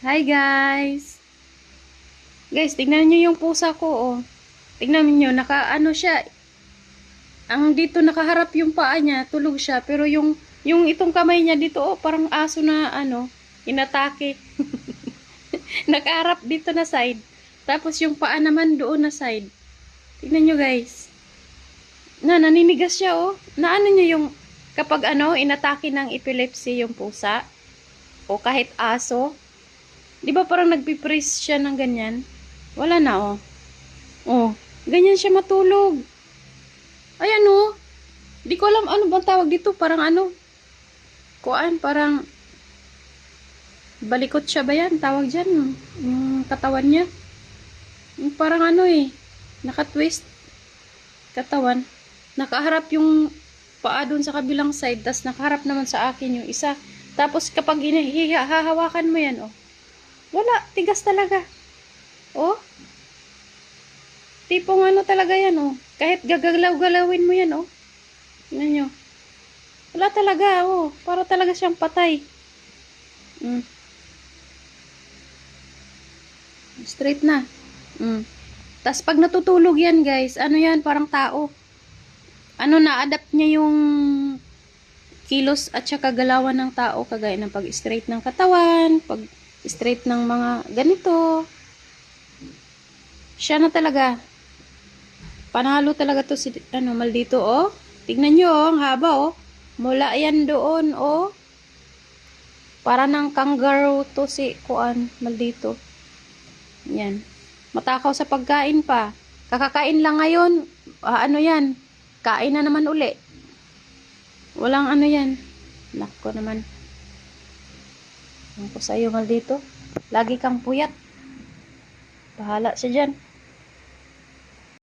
Hi guys! Guys, tingnan nyo yung pusa ko, oh. Tingnan nyo, naka-ano siya. Ang dito nakaharap yung paa niya, tulog siya. Pero yung itong kamay niya dito, oh, parang aso na, inatake. Nakaharap dito na side. Tapos yung paa naman doon na side. Tingnan nyo guys. Naninigas siya, oh. Naano nyo yung, kapag inatake ng epilepsy yung pusa, o kahit aso, di ba parang nagpipraise siya ng ganyan? Wala na, oh. Oh, ganyan siya matulog. Ayan, oh. Di ko alam ano bang tawag dito. Parang parang balikot siya ba yan? Tawag dyan. Yung katawan niya. Yung parang naka-twist katawan. Nakaharap yung paa dun sa kabilang side. Tas nakaharap naman sa akin yung isa. Tapos kapag hahawakan mo yan, oh. Wala, tigas talaga. Oh. Tipong talaga yan, oh. Kahit gagalaw-galawin mo yan, oh. Tingnan nyo. Wala talaga, oh. Para talaga siyang patay. Straight na. Tas pag natutulog yan, guys, yan, parang tao. Na-adapt niya yung kilos at saka galawan ng tao, kagaya ng pag-straight ng katawan, pag-straight ng mga ganito. Siya na talaga. Panalo talaga to si maldito, oh. Tignan nyo, oh, ang haba, oh. Mula yan doon, oh. Para ng kangaroo to si maldito. Yan. Matakaw sa pagkain pa. Kakakain lang ngayon. Yan. Kain na naman uli. Walang yan. Nako naman. Ang ko sa'yo, maldito. Lagi kang puyat. Bahala siya dyan.